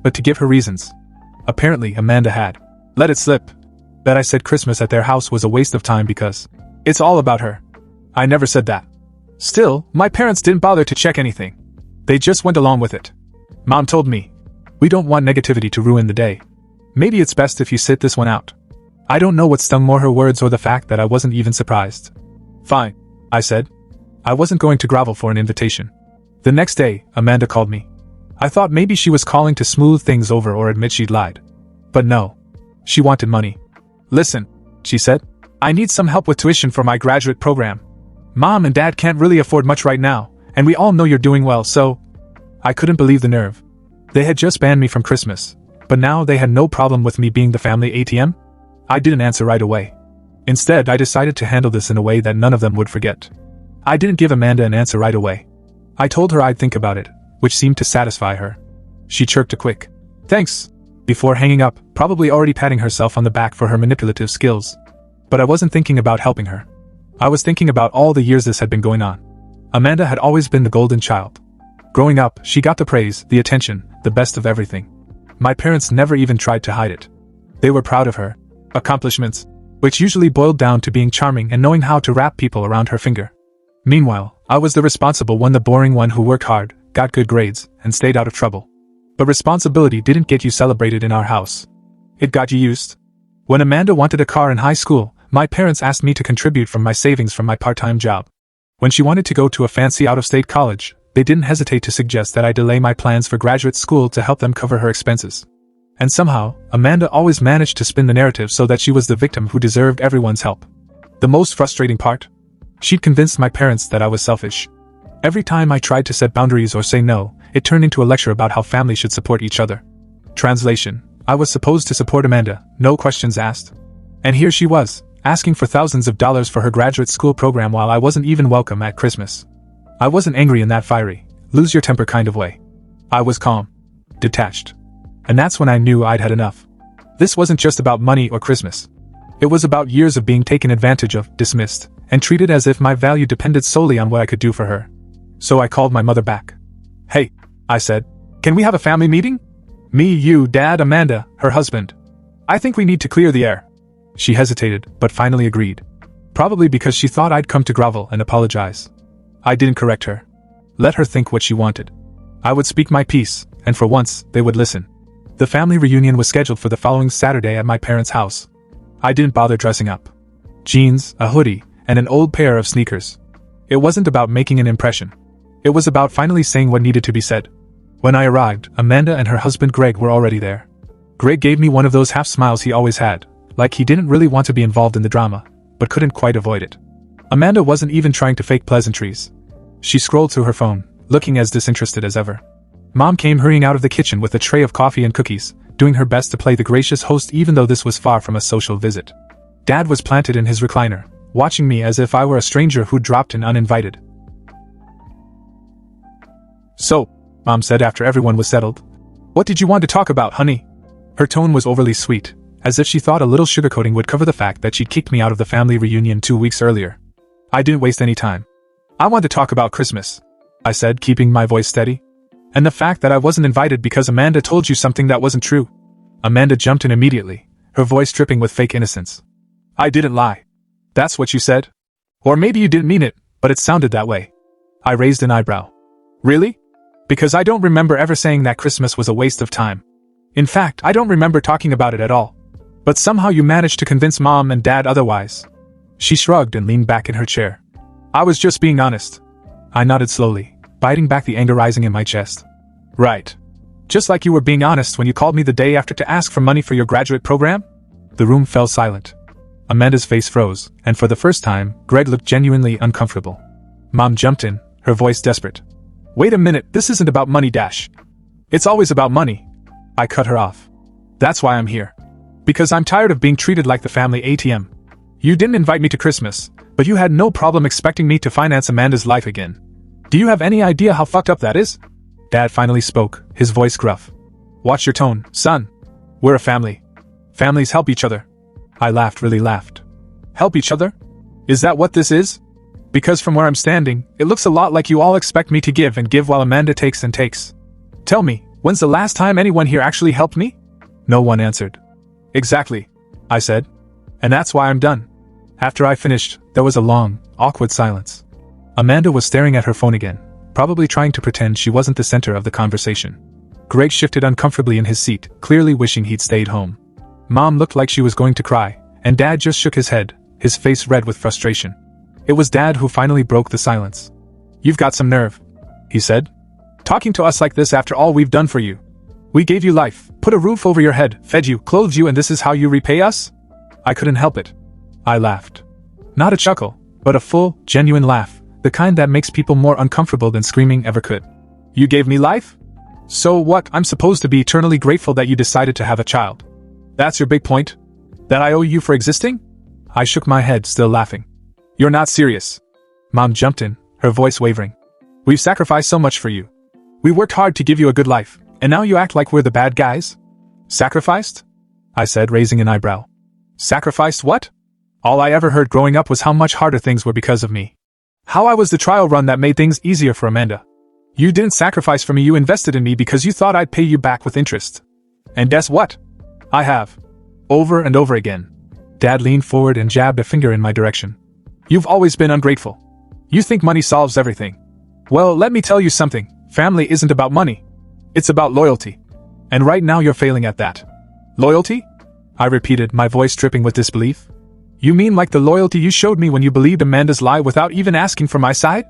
but to give her reasons. Apparently, Amanda had let it slip that I said Christmas at their house was a waste of time because it's all about her. I never said that. Still, my parents didn't bother to check anything. They just went along with it. Mom told me, "We don't want negativity to ruin the day. Maybe it's best if you sit this one out." I don't know what stung more, her words or the fact that I wasn't even surprised. "Fine," I said. I wasn't going to grovel for an invitation. The next day, Amanda called me. I thought maybe she was calling to smooth things over or admit she'd lied. But no. She wanted money. "Listen," she said. "I need some help with tuition for my graduate program. Mom and Dad can't really afford much right now, and we all know you're doing well, so..." I couldn't believe the nerve. They had just banned me from Christmas, but now they had no problem with me being the family ATM? I didn't answer right away. Instead, I decided to handle this in a way that none of them would forget. I didn't give Amanda an answer right away. I told her I'd think about it, which seemed to satisfy her. She chirped a quick "thanks" before hanging up, probably already patting herself on the back for her manipulative skills. But I wasn't thinking about helping her. I was thinking about all the years this had been going on. Amanda had always been the golden child. Growing up, she got the praise, the attention, the best of everything. My parents never even tried to hide it. They were proud of her accomplishments, which usually boiled down to being charming and knowing how to wrap people around her finger. Meanwhile, I was the responsible one, the boring one who worked hard, got good grades, and stayed out of trouble. But responsibility didn't get you celebrated in our house. It got you used. When Amanda wanted a car in high school, my parents asked me to contribute from my savings from my part-time job. When she wanted to go to a fancy out-of-state college, they didn't hesitate to suggest that I delay my plans for graduate school to help them cover her expenses. And somehow, Amanda always managed to spin the narrative so that she was the victim who deserved everyone's help. The most frustrating part? She'd convinced my parents that I was selfish. Every time I tried to set boundaries or say no, it turned into a lecture about how families should support each other. Translation: I was supposed to support Amanda, no questions asked. And here she was, asking for thousands of dollars for her graduate school program while I wasn't even welcome at Christmas. I wasn't angry in that fiery, lose your temper kind of way. I was calm, detached. And that's when I knew I'd had enough. This wasn't just about money or Christmas. It was about years of being taken advantage of, dismissed, and treated as if my value depended solely on what I could do for her. So I called my mother back. "Hey," I said, "can we have a family meeting? Me, you, Dad, Amanda, her husband. I think we need to clear the air." She hesitated, but finally agreed. Probably because she thought I'd come to grovel and apologize. I didn't correct her. Let her think what she wanted. I would speak my piece, and for once, they would listen. The family reunion was scheduled for the following Saturday at my parents' house. I didn't bother dressing up. Jeans, a hoodie, and an old pair of sneakers. It wasn't about making an impression. It was about finally saying what needed to be said. When I arrived, Amanda and her husband Greg were already there. Greg gave me one of those half smiles he always had, like he didn't really want to be involved in the drama, but couldn't quite avoid it. Amanda wasn't even trying to fake pleasantries. She scrolled through her phone, looking as disinterested as ever. Mom came hurrying out of the kitchen with a tray of coffee and cookies, doing her best to play the gracious host even though this was far from a social visit. Dad was planted in his recliner, watching me as if I were a stranger who dropped in uninvited. "So," Mom said after everyone was settled, "what did you want to talk about, honey?" Her tone was overly sweet, as if she thought a little sugarcoating would cover the fact that she'd kicked me out of the family reunion 2 weeks earlier. I didn't waste any time. "I want to talk about Christmas," I said, keeping my voice steady. "And the fact that I wasn't invited because Amanda told you something that wasn't true." Amanda jumped in immediately, her voice dripping with fake innocence. "I didn't lie. That's what you said? Or maybe you didn't mean it, but it sounded that way." I raised an eyebrow. "Really? Because I don't remember ever saying that Christmas was a waste of time. In fact, I don't remember talking about it at all. But somehow you managed to convince Mom and Dad otherwise." She shrugged and leaned back in her chair. "I was just being honest." I nodded slowly, biting back the anger rising in my chest. "Right. Just like you were being honest when you called me the day after to ask for money for your graduate program?" The room fell silent. Amanda's face froze, and for the first time, Greg looked genuinely uncomfortable. Mom jumped in, her voice desperate. "Wait a minute, this isn't about money, Dash. It's always about money." I cut her off. "That's why I'm here. Because I'm tired of being treated like the family ATM. You didn't invite me to Christmas, but you had no problem expecting me to finance Amanda's life again. Do you have any idea how fucked up that is?" Dad finally spoke, his voice gruff. "Watch your tone, son. We're a family. Families help each other." I really laughed. "Help each other? Is that what this is? Because from where I'm standing, it looks a lot like you all expect me to give and give while Amanda takes and takes. Tell me, When's the last time anyone here actually helped me? No one answered. Exactly, I said. And that's why I'm done. After I finished, there was a long, awkward silence. Amanda was staring at her phone again, probably trying to pretend she wasn't the center of the conversation. Greg shifted uncomfortably in his seat, clearly wishing he'd stayed home. Mom looked like she was going to cry, and Dad just shook his head, his face red with frustration. It was Dad who finally broke the silence. You've got some nerve, he said. Talking to us like this after all we've done for you. We gave you life, put a roof over your head, fed you, clothed you, and this is how you repay us? I couldn't help it. I laughed. Not a chuckle, but a full, genuine laugh, the kind that makes people more uncomfortable than screaming ever could. You gave me life? So what, I'm supposed to be eternally grateful that you decided to have a child? That's your big point? That I owe you for existing? I shook my head, still laughing. You're not serious. Mom jumped in, her voice wavering. We've sacrificed so much for you. We worked hard to give you a good life, and now you act like we're the bad guys? Sacrificed? I said, raising an eyebrow. Sacrificed what? All I ever heard growing up was how much harder things were because of me. How I was the trial run that made things easier for Amanda. You didn't sacrifice for me, you invested in me because you thought I'd pay you back with interest. And guess what? I have. Over and over again. Dad leaned forward and jabbed a finger in my direction. You've always been ungrateful. You think money solves everything. Well, let me tell you something. Family isn't about money. It's about loyalty. And right now you're failing at that. Loyalty? I repeated, my voice dripping with disbelief. You mean like the loyalty you showed me when you believed Amanda's lie without even asking for my side?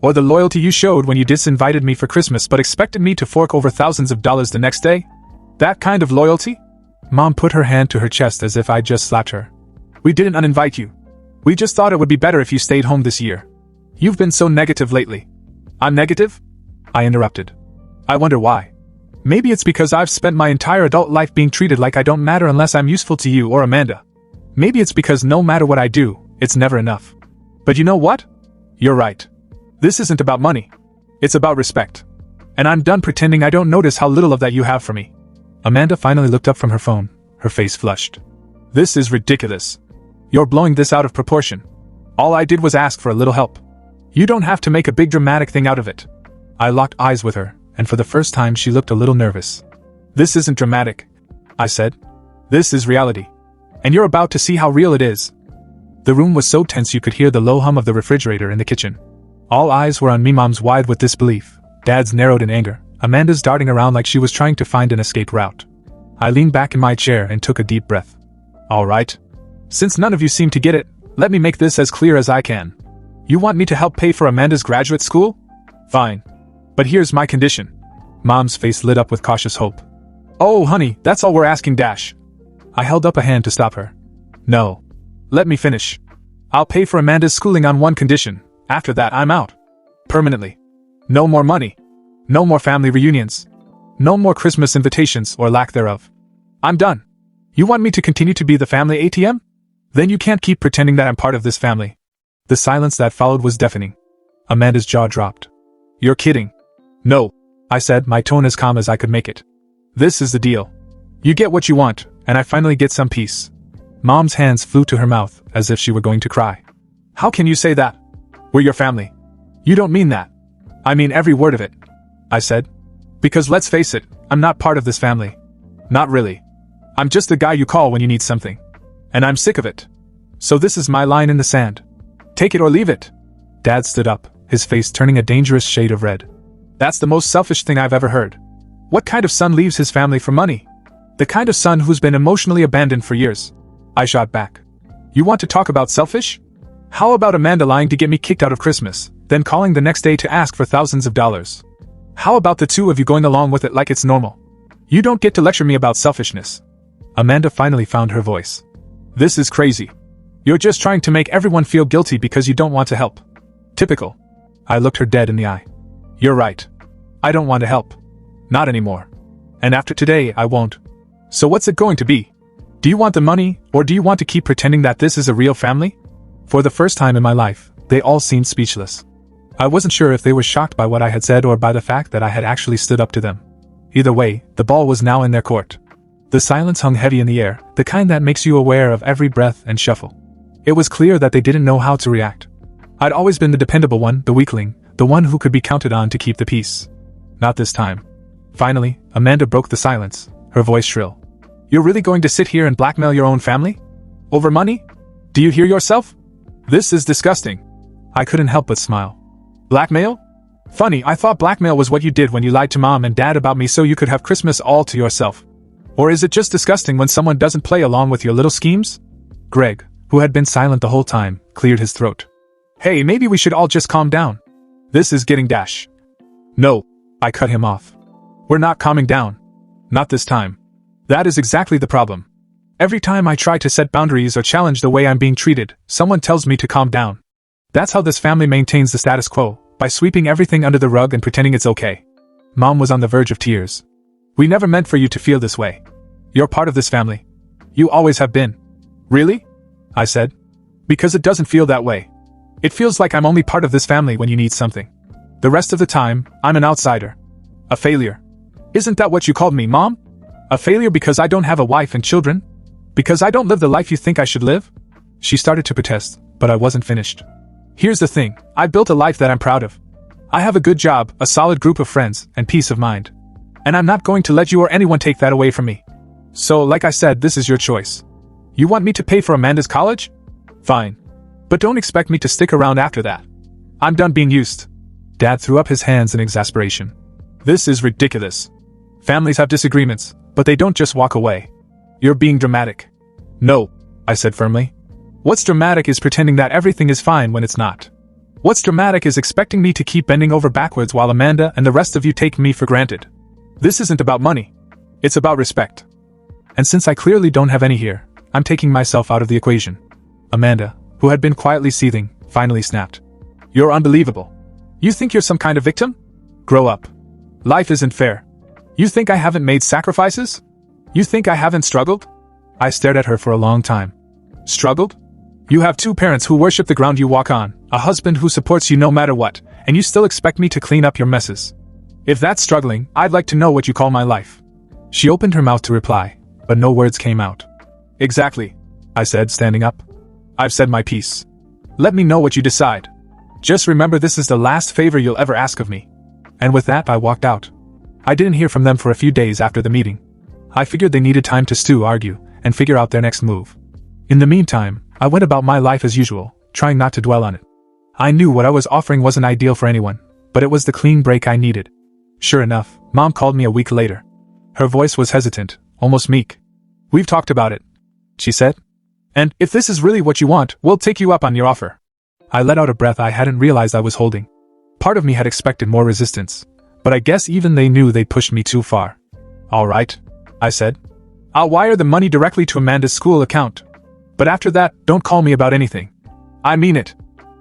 Or the loyalty you showed when you disinvited me for Christmas but expected me to fork over thousands of dollars the next day? That kind of loyalty? Mom put her hand to her chest as if I'd just slapped her. We didn't uninvite you. We just thought it would be better if you stayed home this year. You've been so negative lately. I'm negative? I interrupted. I wonder why. Maybe it's because I've spent my entire adult life being treated like I don't matter unless I'm useful to you or Amanda. Maybe it's because no matter what I do, it's never enough. But you know what? You're right. This isn't about money. It's about respect. And I'm done pretending I don't notice how little of that you have for me. Amanda finally looked up from her phone, her face flushed. This is ridiculous. You're blowing this out of proportion. All I did was ask for a little help. You don't have to make a big dramatic thing out of it. I locked eyes with her, and for the first time she looked a little nervous. This isn't dramatic, I said. This is reality. And you're about to see how real it is. The room was so tense you could hear the low hum of the refrigerator in the kitchen. All eyes were on me, Mom's wide with disbelief, Dad's narrowed in anger, Amanda's darting around like she was trying to find an escape route. I leaned back in my chair and took a deep breath. All right. Since none of you seem to get it, let me make this as clear as I can. You want me to help pay for Amanda's graduate school? Fine. But here's my condition. Mom's face lit up with cautious hope. Oh, honey, that's all we're asking, Dash. I held up a hand to stop her. No. Let me finish. I'll pay for Amanda's schooling on one condition. After that, I'm out. Permanently. No more money. No more family reunions. No more Christmas invitations or lack thereof. I'm done. You want me to continue to be the family ATM? Then you can't keep pretending that I'm part of this family. The silence that followed was deafening. Amanda's jaw dropped. You're kidding. No, I said, my tone as calm as I could make it. This is the deal. You get what you want, and I finally get some peace. Mom's hands flew to her mouth, as if she were going to cry. How can you say that? We're your family. You don't mean that. I mean every word of it, I said. Because let's face it, I'm not part of this family. Not really. I'm just the guy you call when you need something. And I'm sick of it. So this is my line in the sand. Take it or leave it. Dad stood up, his face turning a dangerous shade of red. That's the most selfish thing I've ever heard. What kind of son leaves his family for money? The kind of son who's been emotionally abandoned for years. I shot back. You want to talk about selfish? How about Amanda lying to get me kicked out of Christmas, then calling the next day to ask for thousands of dollars? How about the two of you going along with it like it's normal? You don't get to lecture me about selfishness. Amanda finally found her voice. This is crazy. You're just trying to make everyone feel guilty because you don't want to help. Typical. I looked her dead in the eye. You're right. I don't want to help. Not anymore. And after today, I won't. So what's it going to be? Do you want the money, or do you want to keep pretending that this is a real family? For the first time in my life, they all seemed speechless. I wasn't sure if they were shocked by what I had said or by the fact that I had actually stood up to them. Either way, the ball was now in their court. The silence hung heavy in the air, the kind that makes you aware of every breath and shuffle. It was clear that they didn't know how to react. I'd always been the dependable one, the weakling, the one who could be counted on to keep the peace. Not this time. Finally, Amanda broke the silence, her voice shrill. You're really going to sit here and blackmail your own family? Over money? Do you hear yourself? This is disgusting. I couldn't help but smile. Blackmail? Funny, I thought blackmail was what you did when you lied to Mom and Dad about me so you could have Christmas all to yourself. Or is it just disgusting when someone doesn't play along with your little schemes? Greg, who had been silent the whole time, cleared his throat. Hey, maybe we should all just calm down. This is getting dash. No, I cut him off. We're not calming down. Not this time. That is exactly the problem. Every time I try to set boundaries or challenge the way I'm being treated, someone tells me to calm down. That's how this family maintains the status quo, by sweeping everything under the rug and pretending it's okay. Mom was on the verge of tears. We never meant for you to feel this way. You're part of this family. You always have been. Really? I said. Because it doesn't feel that way. It feels like I'm only part of this family when you need something. The rest of the time, I'm an outsider. A failure. Isn't that what you called me, Mom? A failure because I don't have a wife and children? Because I don't live the life you think I should live? She started to protest, but I wasn't finished. Here's the thing, I built a life that I'm proud of. I have a good job, a solid group of friends, and peace of mind. And I'm not going to let you or anyone take that away from me. So, like I said, this is your choice. You want me to pay for Amanda's college? Fine. But don't expect me to stick around after that. I'm done being used. Dad threw up his hands in exasperation. This is ridiculous. Families have disagreements, but they don't just walk away. You're being dramatic. No, I said firmly. What's dramatic is pretending that everything is fine when it's not. What's dramatic is expecting me to keep bending over backwards while Amanda and the rest of you take me for granted. This isn't about money. It's about respect. And since I clearly don't have any here, I'm taking myself out of the equation. Amanda, who had been quietly seething, finally snapped. You're unbelievable. You think you're some kind of victim? Grow up. Life isn't fair. You think I haven't made sacrifices? You think I haven't struggled? I stared at her for a long time. Struggled? You have two parents who worship the ground you walk on, a husband who supports you no matter what, and you still expect me to clean up your messes. If that's struggling, I'd like to know what you call my life. She opened her mouth to reply, but no words came out. Exactly, I said, standing up. I've said my piece. Let me know what you decide. Just remember this is the last favor you'll ever ask of me. And with that, I walked out. I didn't hear from them for a few days after the meeting. I figured they needed time to stew, argue, and figure out their next move. In the meantime, I went about my life as usual, trying not to dwell on it. I knew what I was offering wasn't ideal for anyone, but it was the clean break I needed. Sure enough, Mom called me a week later. Her voice was hesitant, almost meek. We've talked about it, she said. And if this is really what you want, we'll take you up on your offer. I let out a breath I hadn't realized I was holding. Part of me had expected more resistance, but I guess even they knew they'd pushed me too far. All right, I said. I'll wire the money directly to Amanda's school account. But after that, don't call me about anything. I mean it.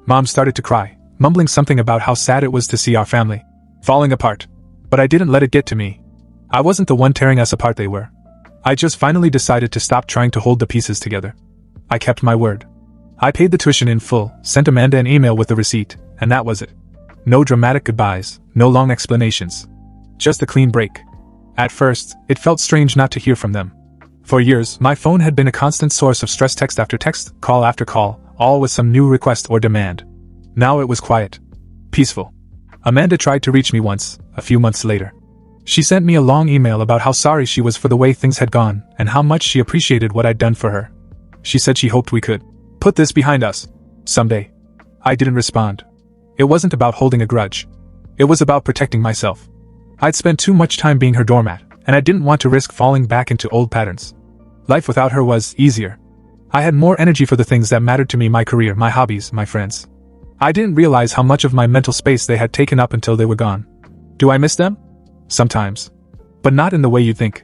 Mom started to cry, mumbling something about how sad it was to see our family falling apart. But I didn't let it get to me. I wasn't the one tearing us apart, they were. I just finally decided to stop trying to hold the pieces together. I kept my word. I paid the tuition in full, sent Amanda an email with the receipt, and that was it. No dramatic goodbyes, no long explanations. Just a clean break. At first, it felt strange not to hear from them. For years, my phone had been a constant source of stress, text after text, call after call, all with some new request or demand. Now it was quiet. Peaceful. Amanda tried to reach me once, a few months later. She sent me a long email about how sorry she was for the way things had gone, and how much she appreciated what I'd done for her. She said she hoped we could put this behind us someday. I didn't respond. It wasn't about holding a grudge. It was about protecting myself. I'd spent too much time being her doormat, and I didn't want to risk falling back into old patterns. Life without her was easier. I had more energy for the things that mattered to me, my career, my hobbies, my friends. I didn't realize how much of my mental space they had taken up until they were gone. Do I miss them? Sometimes. But not in the way you'd think.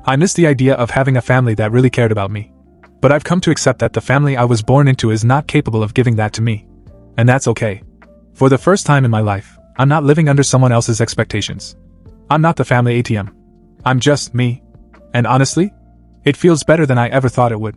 I miss the idea of having a family that really cared about me. But I've come to accept that the family I was born into is not capable of giving that to me. And that's okay. For the first time in my life, I'm not living under someone else's expectations. I'm not the family ATM. I'm just me. And honestly, it feels better than I ever thought it would.